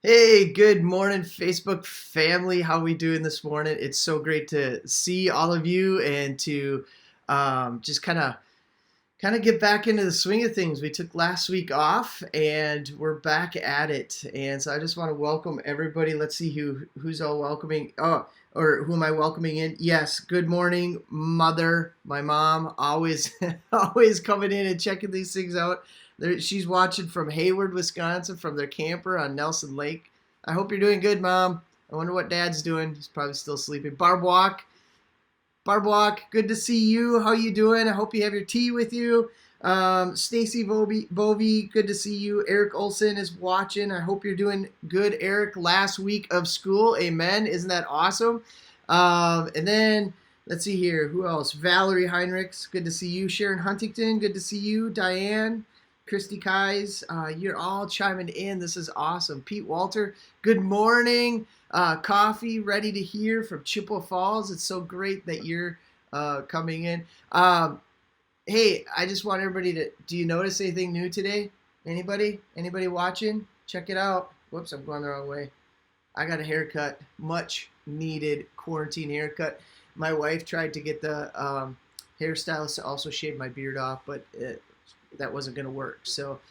Hey, good morning, Facebook family. How we doing this morning? It's so great to see all of you and to just kind of get back into the swing of things. We took last week off and we're back at it. And so I just want to welcome everybody. Let's see who's all welcoming. Oh, or who am I welcoming in? Yes. Good morning, mother, my mom, always always coming in and checking these things out. She's watching from Hayward, Wisconsin, from their camper on Nelson Lake. I hope you're doing good, Mom. I wonder what Dad's doing. He's probably still sleeping. Barb Walk, good to see you. How you doing? I hope you have your tea with you. Stacy Bovey, good to see you. Eric Olson is watching. I hope you're doing good, Eric. Last week of school, amen. Isn't that awesome? And then let's see here. Who else? Valerie Heinrichs, good to see you. Sharon Huntington, good to see you. Diane. Christy Kais, you're all chiming in. This is awesome. Pete Walter, good morning. Coffee, ready to hear from Chippewa Falls. It's so great that you're coming in. Hey, I just want everybody to, do you notice anything new today? Anybody watching? Check it out. Whoops, I'm going the wrong way. I got a haircut, much needed quarantine haircut. My wife tried to get the hairstylist to also shave my beard off, but that wasn't going to work. So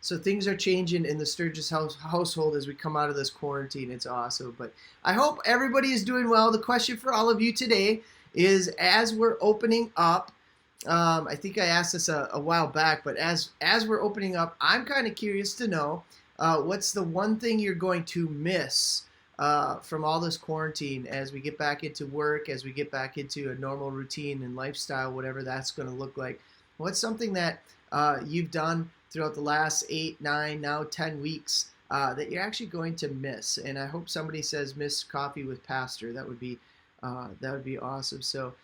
things are changing in the Sturgis household as we come out of this quarantine. It's awesome. But I hope everybody is doing well. The question for all of you today is, as we're opening up, I think I asked this a while back, but as we're opening up, I'm kind of curious to know what's the one thing you're going to miss from all this quarantine as we get back into work, as we get back into a normal routine and lifestyle, whatever that's going to look like. What's something that you've done throughout the last 8, 9, now 10 weeks that you're actually going to miss? And I hope somebody says miss coffee with Pastor. That would be awesome. So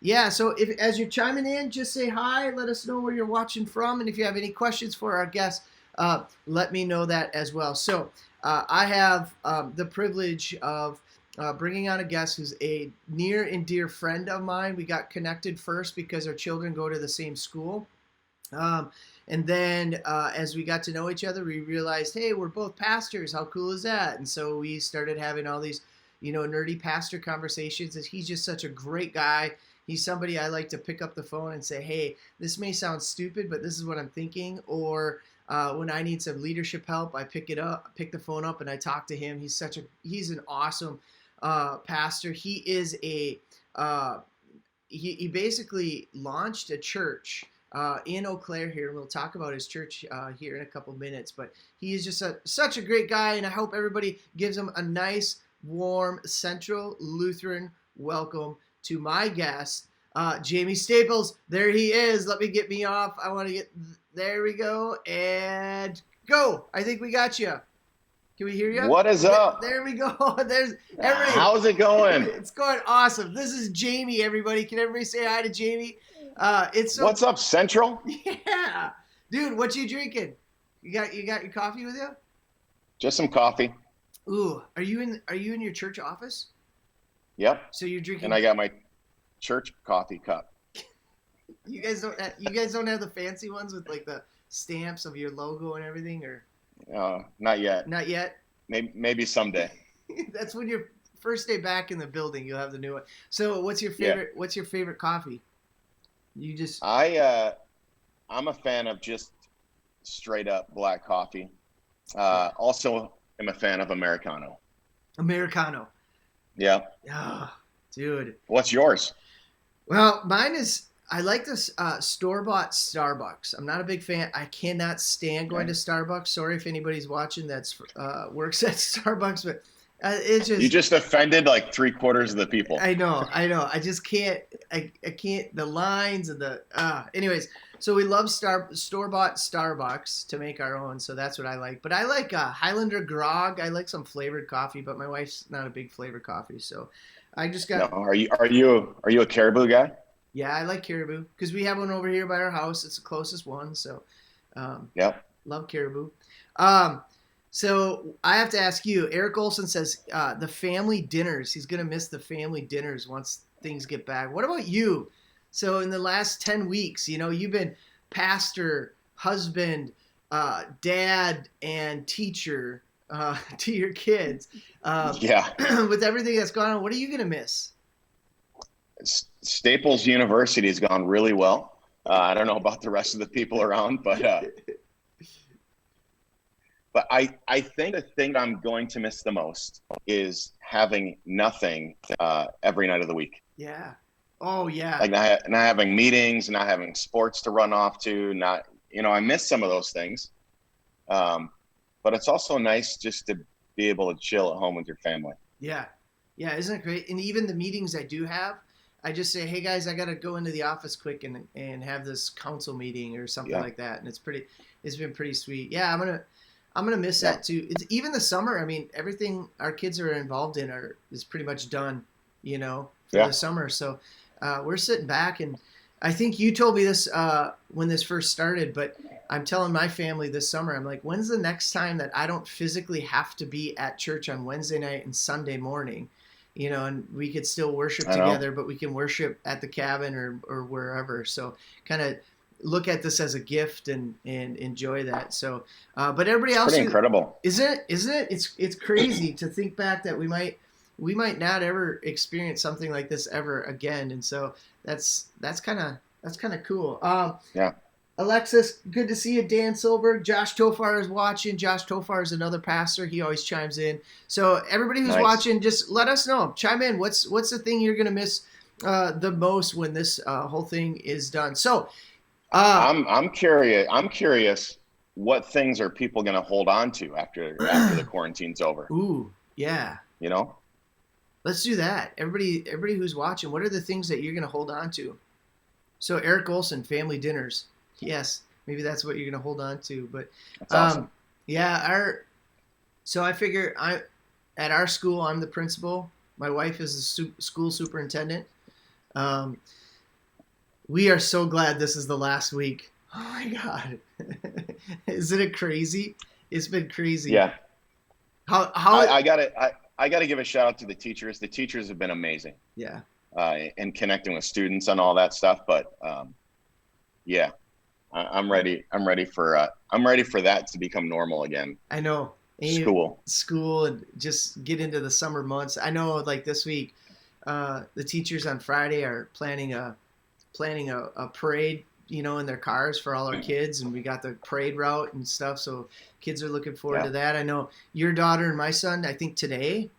yeah. So if as you're chiming in, just say hi. Let us know where you're watching from, and if you have any questions for our guests, let me know that as well. So I have the privilege of bringing on a guest who's a near and dear friend of mine. We got connected first because our children go to the same school. And then as we got to know each other, we realized, hey, we're both pastors. How cool is that? And so we started having all these, nerdy pastor conversations. And he's just such a great guy. He's somebody I like to pick up the phone and say, hey, this may sound stupid, but this is what I'm thinking. Or when I need some leadership help, I pick the phone up and I talk to him. He's an awesome pastor. He is he basically launched a church in Eau Claire here, and we'll talk about his church here in a couple minutes. But he is just such a great guy, and I hope everybody gives him a nice, warm Central Lutheran welcome to my guest, Jamie Staples. There he is. Let me get me off. I want to get there. We go and go. I think we got you. Can we hear you? What is up? There we go. There's everybody. How's it going? It's going awesome. This is Jamie, everybody. Can everybody say hi to Jamie? What's up, Central? Yeah. Dude, what you drinking? You got your coffee with you? Just some coffee. Ooh, are you in your church office? Yep. So you're drinking. And I got my church coffee cup. You guys don't have the fancy ones with like the stamps of your logo and everything, or? Not yet. Not yet? Maybe someday. That's when your first day back in the building, you'll have the new one. So what's your favorite? Yeah. What's your favorite coffee? You just. I'm a fan of just straight up black coffee. Also am a fan of Americano. Americano. Yeah. Oh, dude. What's yours? Well, mine is I like this store-bought Starbucks. I'm not a big fan. I cannot stand going Okay. to Starbucks. Sorry if anybody's watching that's works at Starbucks, but it's You just just offended like 3/4 of the people. I know. I just can't. I can't. The lines and the. Anyways, so we love store bought Starbucks to make our own. So that's what I like. But I like Highlander Grog. I like some flavored coffee, but my wife's not a big flavored coffee. So I just No, got. are you a Caribou guy? Yeah, I like Caribou because we have one over here by our house. It's the closest one. So um, Yep. love Caribou. Um, so I have to ask you. Eric Olson says the family dinners. He's gonna miss the family dinners once things get back. What about you? So in the last 10 weeks, you've been pastor, husband, dad, and teacher to your kids. Yeah. With everything that's gone on, what are you gonna miss? Staples University has gone really well. I don't know about the rest of the people around, but I think the thing I'm going to miss the most is having nothing every night of the week. Yeah. Oh yeah. Like not having meetings, not having sports to run off to, not, I miss some of those things. But it's also nice just to be able to chill at home with your family. Yeah. Yeah. Isn't it great? And even the meetings I do have, I just say, hey guys, I got to go into the office quick and have this council meeting or something Yeah. like that. And it's been pretty sweet. Yeah. I'm going to miss Yeah. that too. It's even the summer. I mean, everything our kids are involved in is pretty much done, for Yeah. the summer. So, we're sitting back, and I think you told me this, when this first started, but I'm telling my family this summer, I'm like, when's the next time that I don't physically have to be at church on Wednesday night and Sunday morning, and we could still worship I know. together, but we can worship at the cabin or wherever. So kind of look at this as a gift and enjoy that. So, but everybody It's else pretty incredible. isn't it? It's crazy to think back that we might not ever experience something like this ever again. And so that's kind of cool. Yeah. Alexis, good to see you. Dan Silberg, Josh Tofar is watching. Josh Tofar is another pastor. He always chimes in. So everybody who's Nice. watching, just let us know. Chime in. What's the thing you're gonna miss the most when this whole thing is done? So I'm curious. I'm curious. What things are people going to hold on to after the quarantine's over? ooh, yeah. You know? Let's do that. Everybody who's watching, what are the things that you're gonna hold on to? So Eric Olson, family dinners. Yes, maybe that's what you're gonna hold on to. But That's awesome. yeah, so I figure at our school, I'm the principal. My wife is the school superintendent. Um, we are so glad this is the last week. Oh my God, isn't it crazy? It's been crazy. Yeah. How I gotta give a shout out to the teachers. The teachers have been amazing yeah. in connecting with students and all that stuff. But yeah, I'm ready. I'm ready for that to become normal again. I know. School and just get into the summer months. I know, like this week, the teachers on Friday are planning a parade, in their cars for all our kids, and we got the parade route and stuff. So kids are looking forward to that. I know your daughter and my son. I think today,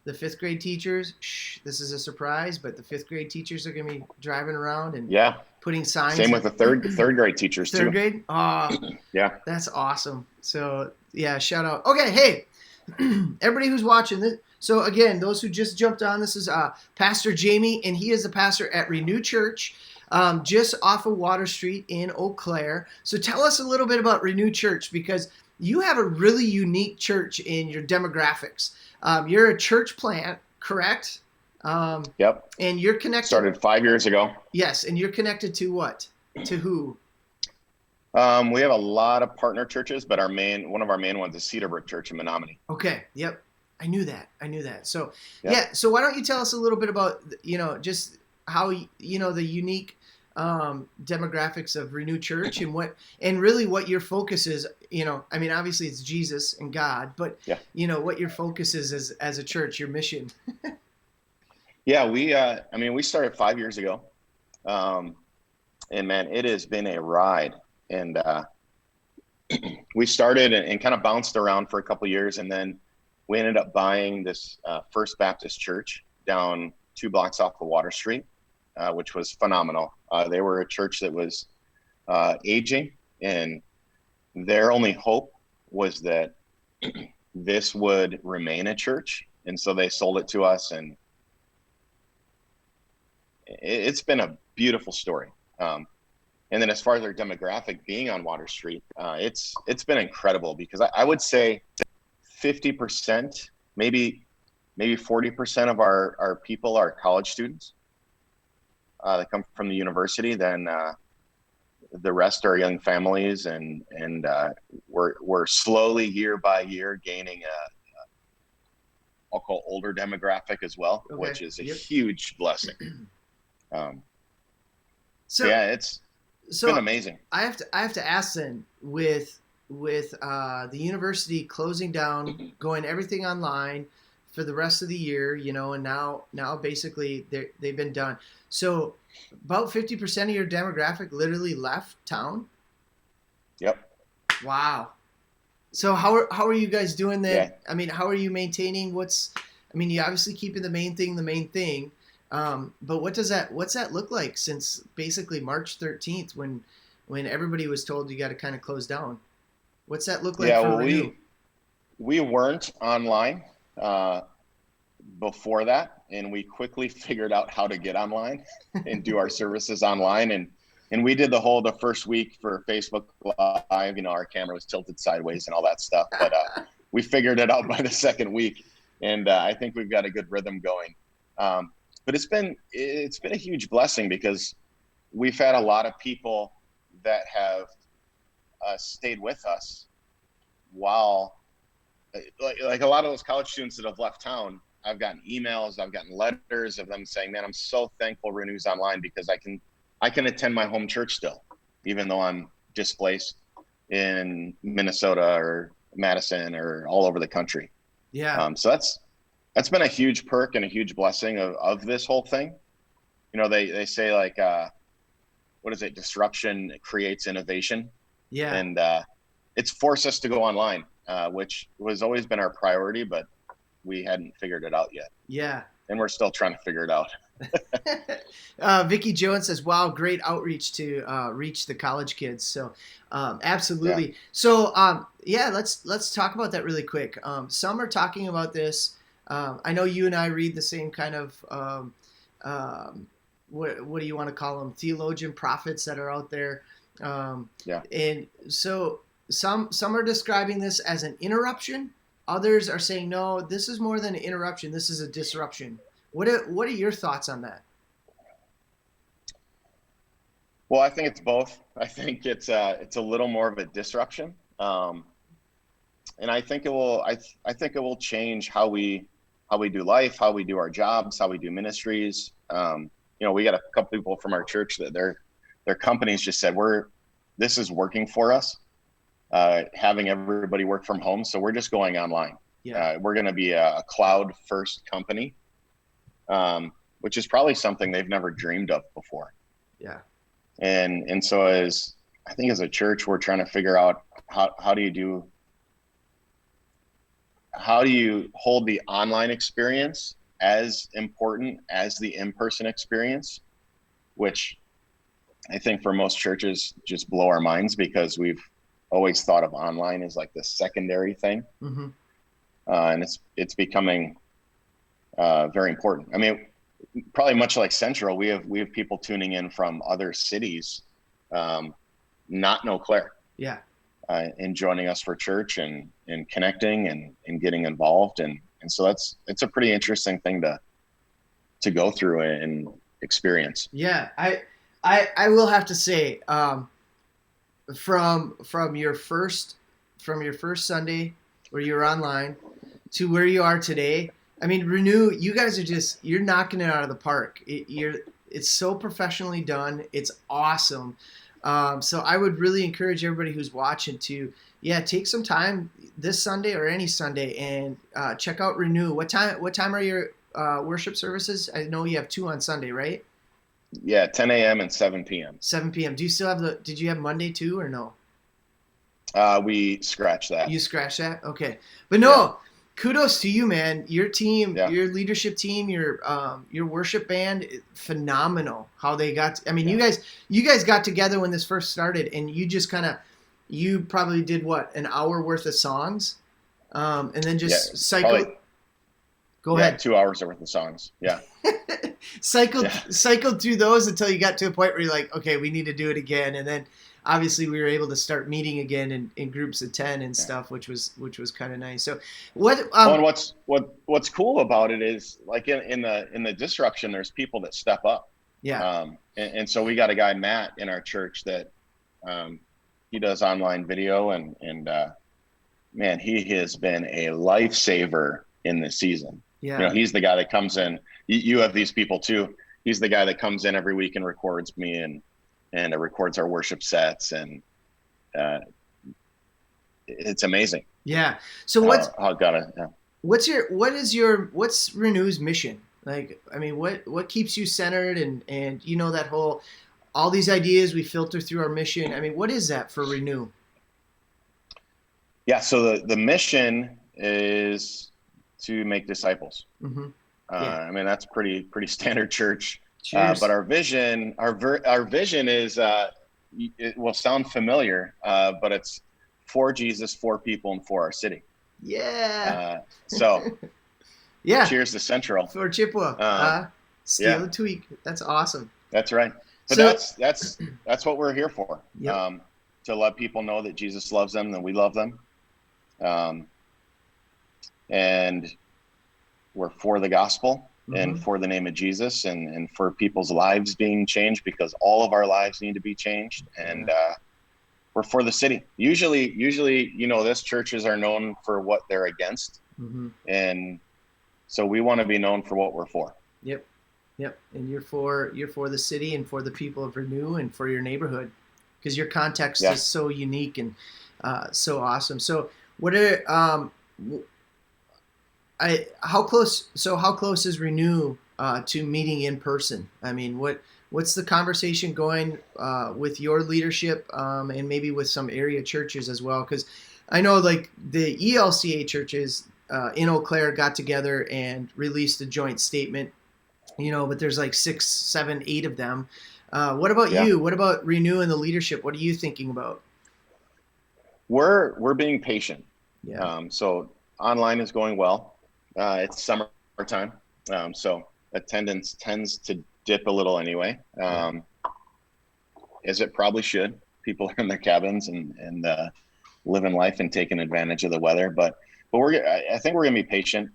the fifth grade teachers. This is a surprise, but the fifth grade teachers are going to be driving around and putting signs. Same with the third grade teachers too. Third grade? Yeah. That's awesome. So yeah, shout out. Okay, hey, everybody who's watching this. So again, those who just jumped on, this is Pastor Jamie, and he is the pastor at Renew Church, just off of Water Street in Eau Claire. So tell us a little bit about Renew Church, because you have a really unique church in your demographics. You're a church plant, correct? Yep. And you're connected. Started 5 years ago. Yes, and you're connected to what? To who? We have a lot of partner churches, but one of our main ones is Cedarbrook Church in Menominee. Okay. Yep. I knew that. So So why don't you tell us a little bit about, just how, the unique demographics of Renew Church and really what your focus is. I mean, obviously it's Jesus and God, but what your focus is as a church, your mission. Yeah, we started 5 years ago, and man, it has been a ride. And we started and kind of bounced around for a couple of years, and then we ended up buying this First Baptist Church down 2 blocks off of Water Street. which was phenomenal. They were a church that was aging, and their only hope was that this would remain a church. And so they sold it to us, and it's been a beautiful story. And then as far as their demographic being on Water Street, it's been incredible, because I would say 50%, maybe 40% of our people are college students that come from the university. Then the rest are young families, and we're slowly, year by year, gaining I'll call older demographic as well, Okay. which is a Yep. huge blessing. So Yeah, it's been amazing. I have to ask then, with the university closing down, going everything online for the rest of the year, and now basically they've been done. So about 50% of your demographic literally left town. Yep. Wow. So how are you guys doing that? Yeah. I mean, how are you maintaining you obviously keeping the main thing. But what's that look like since basically March 13th, when everybody was told you got to kind of close down? What's that look like for Renew? We weren't online before that, and we quickly figured out how to get online and do our services online. And we did the first week for Facebook Live. Our camera was tilted sideways and all that stuff, but we figured it out by the second week, and I think we've got a good rhythm going. But it's been a huge blessing, because we've had a lot of people that have stayed with us while, like a lot of those college students that have left town. I've gotten emails, I've gotten letters of them saying, "Man, I'm so thankful Renew's online, because I can attend my home church still, even though I'm displaced in Minnesota or Madison or all over the country." Yeah. So that's been a huge perk and a huge blessing of this whole thing. They say, like, what is it? Disruption creates innovation. Yeah. And it's forced us to go online, which has always been our priority, but we hadn't figured it out yet. Yeah. And we're still trying to figure it out. Vicky Jones says, "Wow, great outreach to reach the college kids." So, absolutely. Yeah. So, let's talk about that really quick. Some are talking about this. I know you and I read the same kind of what do you want to call them? Theologian prophets that are out there. Yeah. And so some are describing this as an interruption. Others are saying, no, this is more than an interruption. This is a disruption. What are your thoughts on that? Well, I think it's both. I think it's a little more of a disruption, and I think it will change how we do life, how we do our jobs, how we do ministries. We got a couple people from our church that their companies just said, this is working for us, having everybody work from home, so we're just going online. Yeah. We're going to be a cloud first company, which is probably something they've never dreamed of before. Yeah. And so I think as a church, we're trying to figure out how do you hold the online experience as important as the in-person experience, which I think for most churches just blow our minds, because we've always thought of online as like the secondary thing. Mm-hmm. And it's becoming very important. I mean, probably much like Central, we have people tuning in from other cities, not Eau Claire. Yeah. And joining us for church and connecting and getting involved. And so it's a pretty interesting thing to go through and experience. Yeah. I will have to say, from your first Sunday where you were online to where you are today, I mean, Renew, you guys are you're knocking it out of the park. It's so professionally done. It's awesome. So I would really encourage everybody who's watching to, take some time this Sunday or any Sunday and check out Renew. What time are your worship services? I know you have 2 on Sunday, right? Yeah, 10 a.m. and 7 p.m. 7 p.m. Do you still have did you have Monday too, or no? We scratched that. You scratched that? Okay. But no, kudos to you, man. Your team, Yeah. your leadership team, your worship band, phenomenal. How they got. I mean, Yeah. you guys got together when this first started, and you just kind of, you probably did what, an hour worth of songs, and then Yeah. just cycled. Probably, Go yeah. ahead. 2 hours worth of songs. Yeah. cycled Yeah. cycled through those until you got to a point where you're like, okay, we need to do it again, and then obviously we were able to start meeting again in groups of 10 and Yeah. stuff, which was kind of nice. So what Well, and what's cool about it is like in the disruption, there's people that step up. yeah, And so we got a guy, Matt, in our church that he does online video, and man, he has been a lifesaver in this season. yeah, He's the guy that comes in. You have these people too. He's the guy that comes in every week and records me and records our worship sets, and it's amazing. yeah. So what's Renew's mission? Like, I mean, what keeps you centered, and that whole, all these ideas we filter through our mission. I mean, what is that for Renew? Yeah. So the mission is to make disciples. Mm-hmm. Yeah. I mean, that's pretty standard church. Cheers. But our vision is, it will sound familiar, but it's for Jesus, for people, and for our city. Yeah. So yeah. Cheers to Central. For Chippewa. Steal a tweak. That's awesome. That's right. But so, that's what we're here for. Yep. To let people know that Jesus loves them, and we love them. And we're for the gospel, mm-hmm. and for the name of Jesus, and for people's lives being changed, because all of our lives need to be changed. And we're for the city. Usually, this churches are known for what they're against. Mm-hmm. And so we want to be known for what we're for. Yep. And you're for the city, and for the people of Renew, and for your neighborhood, because your context is so unique and so awesome. So what are how close is Renew to meeting in person? I mean, what's the conversation going with your leadership, and maybe with some area churches as well? Because I know like the ELCA churches in Eau Claire got together and released a joint statement, but there's like 6, 7, 8 of them. What about you? What about Renew and the leadership? What are you thinking about? We're being patient. Yeah. So online is going well. It's summertime, so attendance tends to dip a little anyway, as it probably should. People are in their cabins and living life and taking advantage of the weather. But I think we're gonna be patient.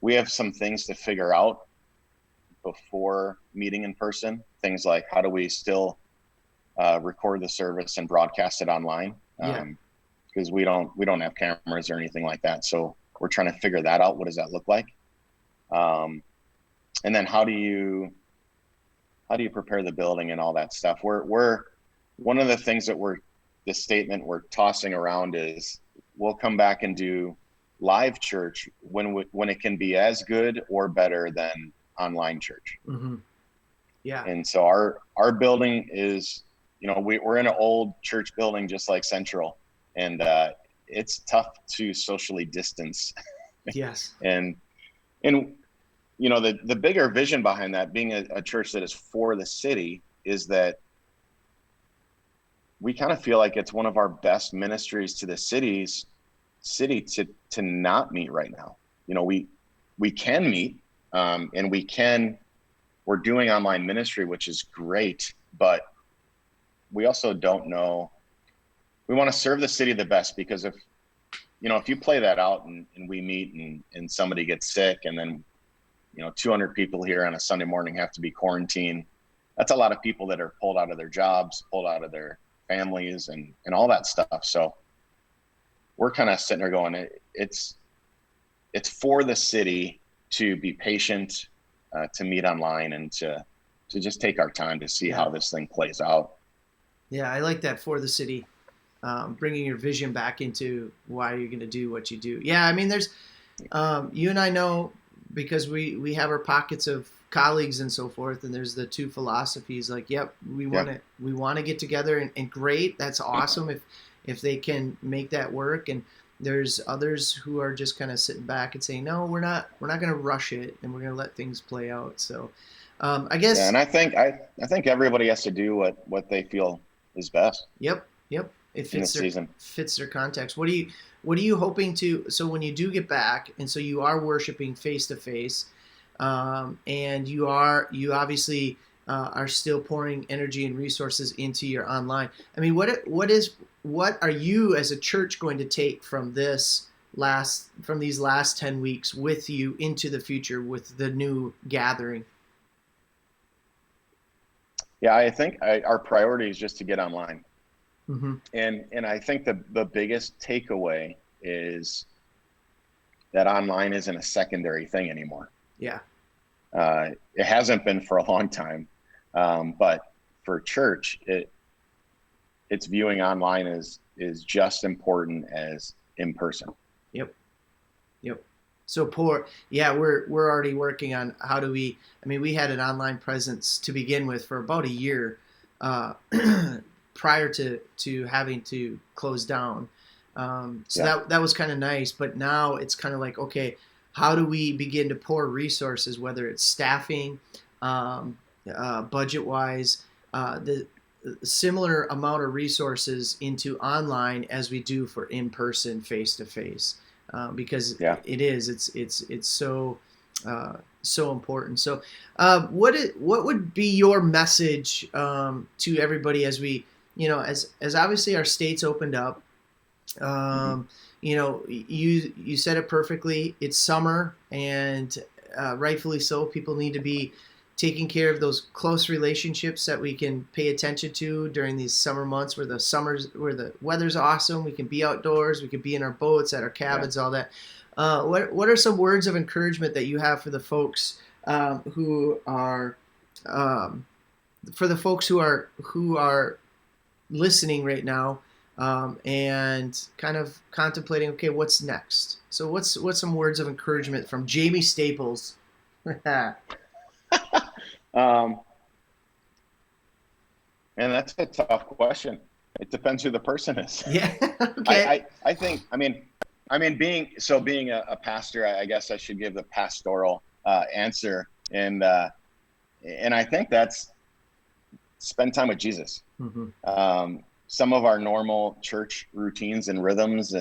We have some things to figure out before meeting in person. Things like, how do we still record the service and broadcast it online? Because we don't have cameras or anything like that. So we're trying to figure that out. What does that look like? And then how do you prepare the building and all that stuff? We're one of the things that the statement we're tossing around is we'll come back and do live church when it can be as good or better than online church. Mm-hmm. Yeah. And so our building is, we're in an old church building just like Central, and it's tough to socially distance. Yes. and the bigger vision behind that, being a church that is for the city, is that we kind of feel like it's one of our best ministries to the city to not meet right now. We can meet, and we're doing online ministry, which is great, but we also don't know. We want to serve the city the best, because if you play that out and we meet and somebody gets sick, and then 200 people here on a Sunday morning have to be quarantined, that's a lot of people that are pulled out of their jobs, pulled out of their families, and all that stuff. So we're kind of sitting there going, it's for the city to be patient, to meet online, and to just take our time to see how this thing plays out. Yeah, I like that, for the city. Bringing your vision back into why you're going to do what you do. Yeah, I mean, there's you and I know, because we have our pockets of colleagues and so forth, and there's the two philosophies. Like, we want to get together, and great, that's awesome if they can make that work. And There's others who are just kind of sitting back and saying, no, we're not going to rush it, and we're going to let things play out. So I Yeah, guess, and I think everybody has to do what they feel is best yep, yep. It in this season. fits their context. What are you hoping to? So when you do get back, and so you are worshiping face to face, and you obviously are still pouring energy and resources into your online. I mean, what are you as a church going to take from these last 10 weeks with you into the future with the new gathering? Yeah, I think our priority is just to get online. Mm-hmm. And I think the biggest takeaway is that online isn't a secondary thing anymore. Yeah. It hasn't been for a long time, but for church, it's viewing online is just important as in person. Yep. Yep. So we're already working on how do we. I mean, we had an online presence to begin with for about a year, prior to having to close down. So Yeah. that was kind of nice, but now it's kind of like, okay, how do we begin to pour resources, whether it's staffing, budget wise, the similar amount of resources into online as we do for in person, face to face, because Yeah. it's so important. So, what would be your message to everybody as we, as obviously our states opened up? Mm-hmm. You said it perfectly. It's summer, and rightfully so. People need to be taking care of those close relationships that we can pay attention to during these summer months, where the weather's awesome. We can be outdoors. We can be in our boats, at our Yeah. cabins, all that. What are some words of encouragement that you have for the folks who are for the folks who are listening right now, and kind of contemplating, okay, what's next? So what's some words of encouragement from Jamie Staples? Um, and that's a tough question. It depends who the person is. Yeah. Okay. I think, being a pastor, I guess I should give the pastoral answer. And I think that's spend time with Jesus. Mm-hmm. Some of our normal church routines and rhythms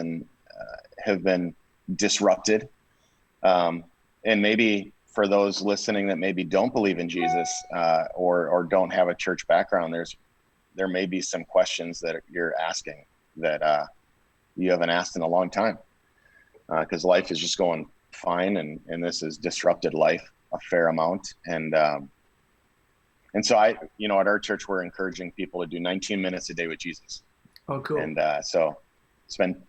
have been disrupted. And maybe for those listening that maybe don't believe in Jesus, or don't have a church background, there may be some questions that you're asking that you haven't asked in a long time, because life is just going fine, and this has disrupted life a fair amount. And so at our church, we're encouraging people to do 19 minutes a day with Jesus. Oh, cool. And so spend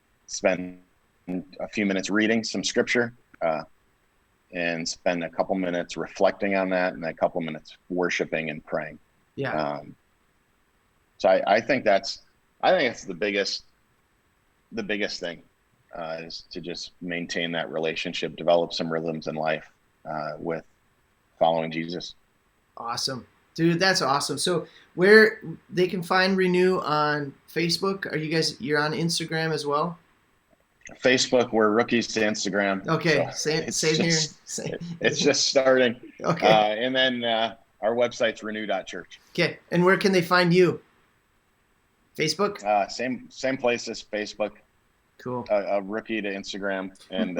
a few minutes reading some scripture, and spend a couple minutes reflecting on that, and a couple minutes worshiping and praying. Yeah. So I think that's the biggest thing, is to just maintain that relationship, develop some rhythms in life, with following Jesus. Awesome. Dude, that's awesome. So where they can find Renew on Facebook? You're on Instagram as well? Facebook, we're rookies to Instagram. Okay, so same here. Same. It's just starting. Okay. And then our website's renew.church. Okay, and where can they find you? Facebook? Same place as Facebook. Cool. A rookie to Instagram, and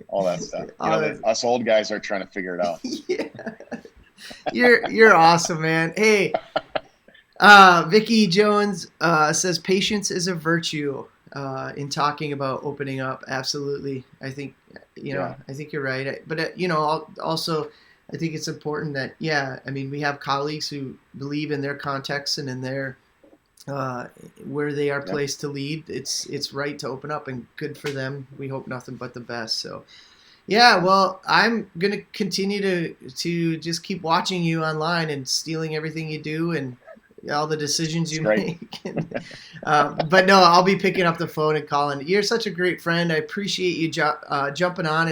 all that stuff. Right. Us old guys are trying to figure it out. Yeah. You're awesome, man. Hey, Vicky Jones says patience is a virtue in talking about opening up. Absolutely. I think, Yeah. I think you're right. But, also, I think it's important that, we have colleagues who believe in their context and in their where they are placed to lead. It's right to open up, and good for them. We hope nothing but the best. So, yeah, well, I'm gonna continue to just keep watching you online and stealing everything you do and all the decisions you make. But no, I'll be picking up the phone and calling. You're such a great friend. I appreciate you jumping on.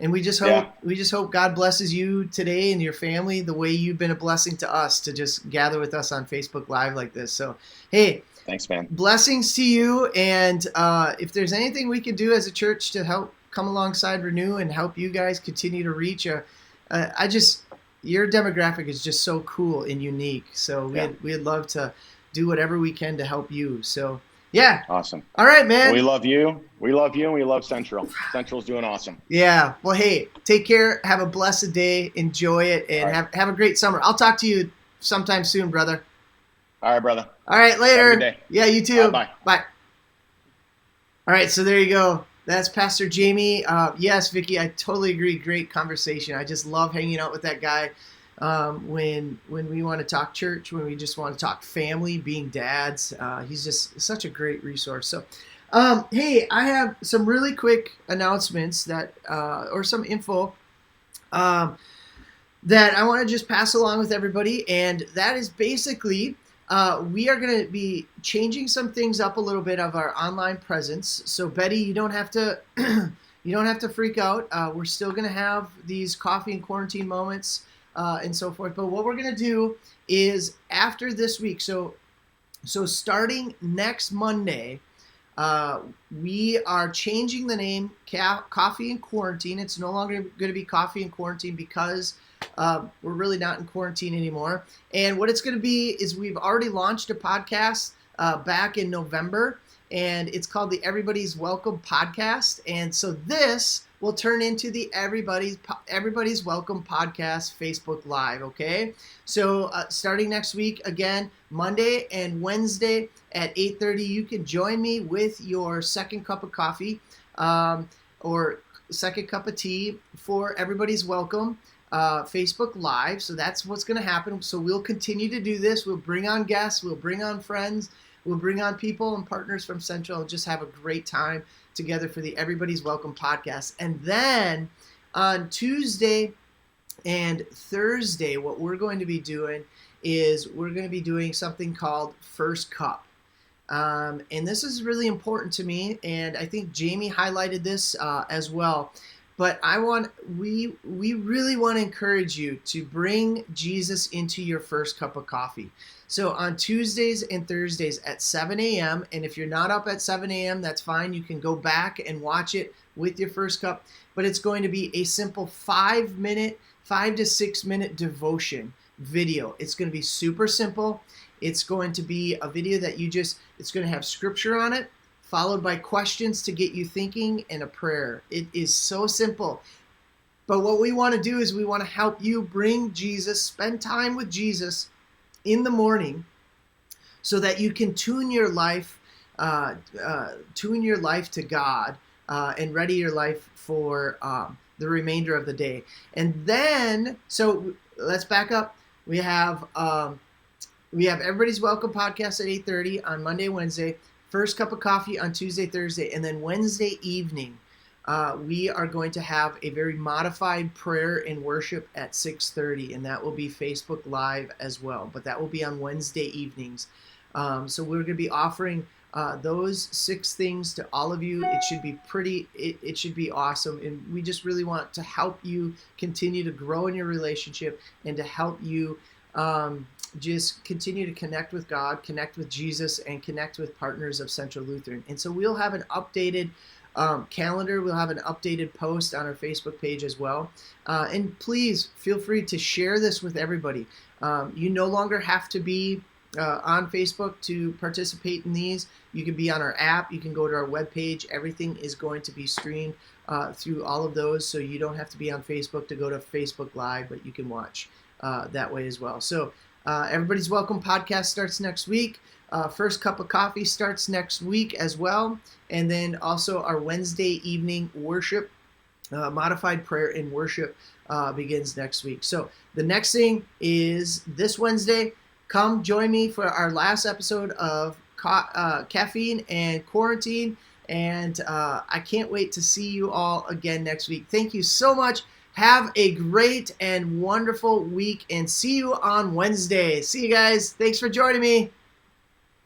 And we just hope God blesses you today and your family the way you've been a blessing to us to just gather with us on Facebook Live like this. So, hey, thanks, man. Blessings to you. And if there's anything we can do as a church to help come alongside Renew and help you guys continue to reach, your demographic is just so cool and unique. So we'd love to do whatever we can to help you. So, yeah. Awesome. All right, man. We love you. We love you, and we love Central. Central's doing awesome. Yeah. Well, hey, take care. Have a blessed day. Enjoy it, and have a great summer. I'll talk to you sometime soon, brother. All right, brother. All right, later. Have a good day. Yeah, you too. Bye. Bye. All right, so there you go. That's Pastor Jamie. Yes, Vicky, I totally agree. Great conversation. I just love hanging out with that guy. When we want to talk church, when we just want to talk family, being dads, he's just such a great resource. So, hey, I have some really quick announcements or some info, that I want to just pass along with everybody. And that is basically, we are going to be changing some things up a little bit of our online presence. So Betty, you don't have to, freak out. We're still going to have these coffee and quarantine moments, and so forth. But what we're going to do is after this week, so starting next Monday, we are changing the name Coffee and Quarantine. It's no longer going to be Coffee and Quarantine because we're really not in quarantine anymore. And what it's going to be is we've already launched a podcast back in November, and it's called the Everybody's Welcome Podcast. And so this will turn into the Everybody's Welcome Podcast Facebook Live, okay? So starting next week, again, Monday and Wednesday at 8:30, you can join me with your second cup of coffee or second cup of tea for Everybody's Welcome Facebook Live. So that's what's going to happen. So we'll continue to do this. We'll bring on guests. We'll bring on friends. We'll bring on people and partners from Central and just have a great time together for the Everybody's Welcome podcast. And then on Tuesday and Thursday, what we're going to be doing is we're going to be doing something called First Cup. And this is really important to me, and I think Jamie highlighted this as well. But we really want to encourage you to bring Jesus into your first cup of coffee. So on Tuesdays and Thursdays at 7 a.m., and if you're not up at 7 a.m., that's fine. You can go back and watch it with your first cup. But it's going to be a simple 5 to 6 minute devotion video. It's going to be super simple. It's going to be a video that it's going to have scripture on it, followed by questions to get you thinking and a prayer. It is so simple. But what we want to do is we want to help you bring Jesus, spend time with Jesus in the morning so that you can tune your life to God and ready your life for the remainder of the day. And then, so let's back up. We have Everybody's Welcome podcast at 8:30 on Monday, Wednesday. First cup of coffee on Tuesday, Thursday, and then Wednesday evening, we are going to have a very modified prayer and worship at 6:30, and that will be Facebook Live as well. But that will be on Wednesday evenings. So we're going to be offering those 6 things to all of you. It should be it should be awesome, and we just really want to help you continue to grow in your relationship and to help you just continue to connect with God, connect with Jesus, and connect with partners of Central Lutheran. And so we'll have an updated calendar. We'll have an updated post on our Facebook page as well. And please feel free to share this with everybody. You no longer have to be on Facebook to participate in these. You can be on our app. You can go to our webpage. Everything is going to be streamed through all of those. So you don't have to be on Facebook to go to Facebook Live, but you can watch that way as well. So Everybody's Welcome podcast starts next week. First Cup of Coffee starts next week as well. And then also our Wednesday evening worship, modified prayer and worship begins next week. So the next thing is this Wednesday, come join me for our last episode of Caffeine and Quarantine. And I can't wait to see you all again next week. Thank you so much. Have a great and wonderful week, and see you on Wednesday. See you guys. Thanks for joining me.